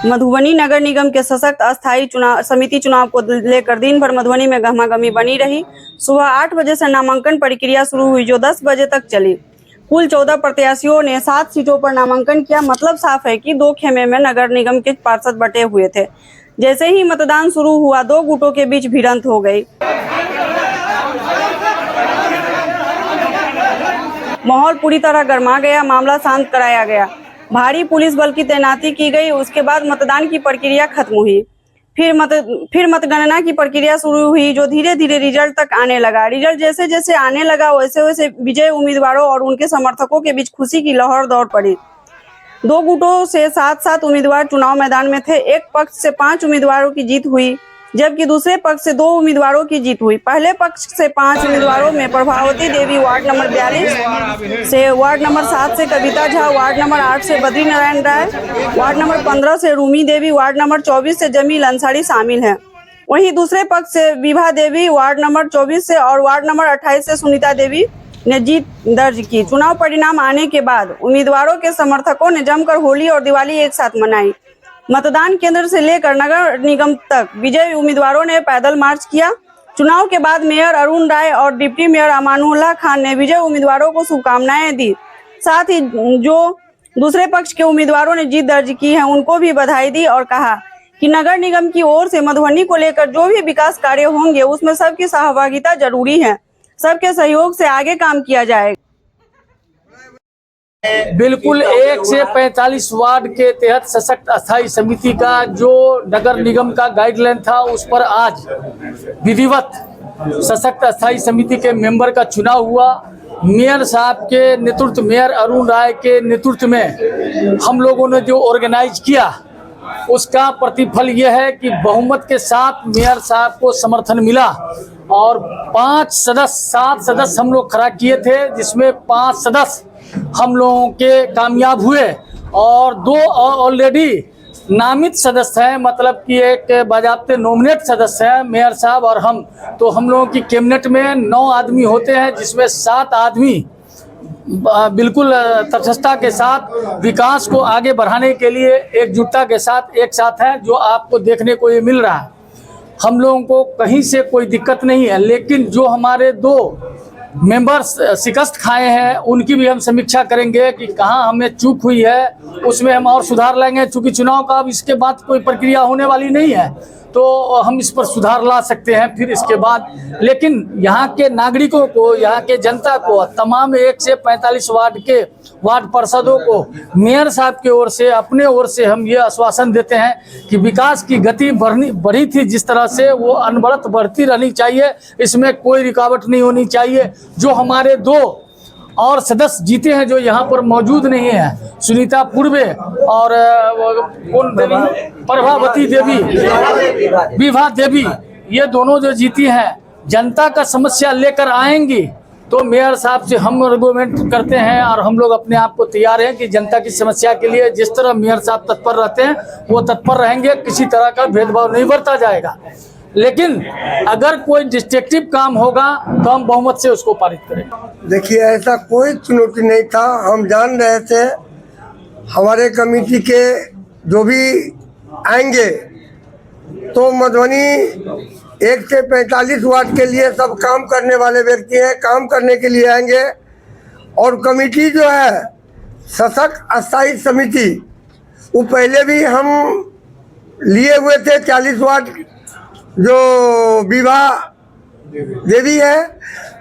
मधुबनी नगर निगम के सशक्त अस्थायी चुनाव समिति चुनाव को लेकर दिन भर मधुबनी में गहमागहमी बनी रही। सुबह 8 बजे से नामांकन प्रक्रिया शुरू हुई जो 10 बजे तक चली। कुल 14 प्रत्याशियों ने 7 सीटों पर नामांकन किया। मतलब साफ है कि 2 खेमे में नगर निगम के पार्षद बटे हुए थे। जैसे ही मतदान शुरू हुआ 2 गुटों के बीच भिड़ंत हो गई। माहौल पूरी तरह गर्मा गया। मामला शांत कराया गया। भारी पुलिस बल की तैनाती की गई। उसके बाद मतदान की प्रक्रिया खत्म हुई। फिर मतगणना की प्रक्रिया शुरू हुई जो धीरे धीरे रिजल्ट तक आने लगा। रिजल्ट जैसे जैसे आने लगा वैसे वैसे विजय उम्मीदवारों और उनके समर्थकों के बीच खुशी की लहर दौड़ पड़ी। 2 गुटों से 7-7 उम्मीदवार चुनाव मैदान में थे। एक पक्ष से 5 उम्मीदवारों की जीत हुई जबकि दूसरे पक्ष से 2 उम्मीदवारों की जीत हुई। पहले पक्ष से 5 उम्मीदवारों में प्रभावती देवी वार्ड नंबर 42 से, वार्ड नंबर 7 से कविता झा, वार्ड नंबर 8 से बद्री नारायण राय, वार्ड नंबर 15 से रूमी देवी, वार्ड नंबर 24 से जमील अंसारी शामिल हैं। वहीं दूसरे पक्ष से विभा देवी वार्ड नंबर 24 से और वार्ड नंबर 28 से सुनीता देवी ने जीत दर्ज की। चुनाव परिणाम आने के बाद उम्मीदवारों के समर्थकों ने जमकर होली और दिवाली एक साथ मनाई। मतदान केंद्र से लेकर नगर निगम तक विजयी उम्मीदवारों ने पैदल मार्च किया। चुनाव के बाद मेयर अरुण राय और डिप्टी मेयर अमानुल्लाह खान ने विजय उम्मीदवारों को शुभकामनाएं दी। साथ ही जो दूसरे पक्ष के उम्मीदवारों ने जीत दर्ज की है उनको भी बधाई दी और कहा कि नगर निगम की ओर से मधुबनी को लेकर जो भी विकास कार्य होंगे उसमें सबकी सहभागिता जरूरी है। सबके सहयोग से आगे काम किया जाएगा। बिल्कुल 1 से 45 वार्ड के तहत सशक्त अस्थायी समिति का जो नगर निगम का गाइडलाइन था उस पर आज विधिवत सशक्त अस्थायी समिति के मेंबर का चुनाव हुआ। मेयर साहब के नेतृत्व, मेयर अरुण राय के नेतृत्व में हम लोगों ने जो ऑर्गेनाइज किया उसका प्रतिफल यह है कि बहुमत के साथ मेयर साहब को समर्थन मिला और 7 सदस्य हम लोग खड़ा किए थे जिसमें 5 सदस्य हम लोगों के कामयाब हुए और 2 ऑलरेडी नामित सदस्य हैं, मतलब कि एक बाजाब्ते नॉमिनेट सदस्य हैं मेयर साहब और हम। तो हम लोगों की कैबिनेट में 9 आदमी होते हैं जिसमें 7 आदमी बिल्कुल तटस्थता के साथ विकास को आगे बढ़ाने के लिए एकजुटता के साथ एक साथ हैं, जो आपको देखने को ये मिल रहा है। हम लोगों को कहीं से कोई दिक्कत नहीं है, लेकिन जो हमारे 2 मेंबर्स शिकस्त खाए हैं उनकी भी हम समीक्षा करेंगे कि कहाँ हमें चूक हुई है, उसमें हम और सुधार लाएंगे। चूंकि चुनाव का अब इसके बाद कोई प्रक्रिया होने वाली नहीं है तो हम इस पर सुधार ला सकते हैं फिर इसके बाद। लेकिन यहाँ के नागरिकों को, यहाँ के जनता को, तमाम 1 से 45 वार्ड के वार्ड पार्षदों को मेयर साहब की ओर से, अपने ओर से हम ये आश्वासन देते हैं कि विकास की गति बढ़ी थी जिस तरह से वो अनवरत बढ़ती रहनी चाहिए, इसमें कोई रुकावट नहीं होनी चाहिए। जो हमारे 2 और सदस्य जीते हैं जो यहाँ पर मौजूद नहीं है, सुनीता पूर्वे और प्रभावती देवी, विभा देवी, ये दोनों जो जीती हैं जनता का समस्या लेकर आएंगी तो मेयर साहब से हम आर्गुमेंट करते हैं और हम लोग अपने आप को तैयार हैं कि जनता की समस्या के लिए जिस तरह मेयर साहब तत्पर रहते हैं वो तत्पर रहेंगे। किसी तरह का भेदभाव नहीं बरता जाएगा, लेकिन अगर कोई डिस्ट्रक्टिव काम होगा तो हम बहुमत से उसको पारित करेंगे। देखिए, ऐसा कोई चुनौती नहीं था। हम जान रहे थे हमारे कमेटी के जो भी आएंगे तो मधुबनी 1 से 45 वार्ड के लिए सब काम करने वाले व्यक्ति हैं, काम करने के लिए आएंगे। और कमेटी जो है सशक्त अस्थायी समिति, वो पहले भी हम लिए हुए थे। 40 वार्ड जो विभा देवी है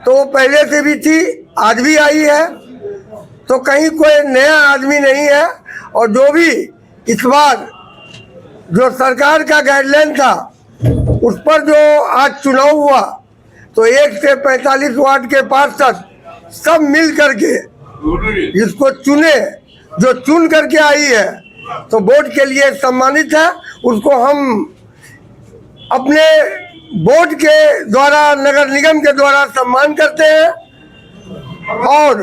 तो पहले से भी थी, आज भी आई है, तो कहीं कोई नया आदमी नहीं है। और जो भी इस बार जो सरकार का गाइडलाइन था उस पर जो आज चुनाव हुआ तो 1 से 45 वार्ड के पार्षद सब मिल करके जिसको चुने, जो चुन करके आई है तो वोट के लिए सम्मानित है। उसको हम अपने बोर्ड के द्वारा, नगर निगम के द्वारा सम्मान करते हैं। और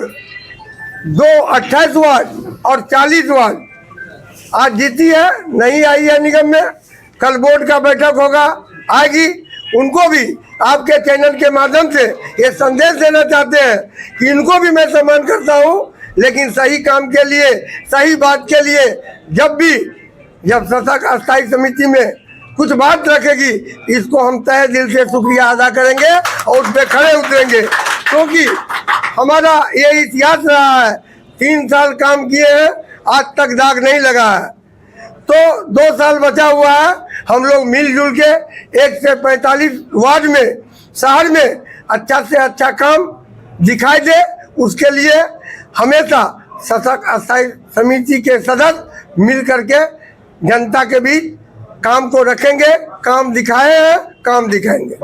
28 वार्ड और 40 वार्ड आज जीती है, नहीं आई है निगम में। कल बोर्ड का बैठक होगा, आएगी। उनको भी आपके चैनल के माध्यम से ये संदेश देना चाहते हैं कि इनको भी मैं सम्मान करता हूँ, लेकिन सही काम के लिए, सही बात के लिए जब शासक अस्थायी समिति में कुछ बात रखेगी, इसको हम तहे दिल से शुक्रिया अदा करेंगे और उस पर खड़े उतरेंगे, क्योंकि हमारा ये इतिहास रहा है। 3 साल काम किए हैं, आज तक दाग नहीं लगा है। तो 2 साल बचा हुआ है, हम लोग मिलजुल के 1 से 45 वार्ड में, शहर में अच्छा से अच्छा काम दिखाई दे, उसके लिए हमेशा शासक अस्थायी समिति के सदस्य मिल करके जनता के बीच काम को रखेंगे। काम दिखाए हैं, काम दिखाएंगे।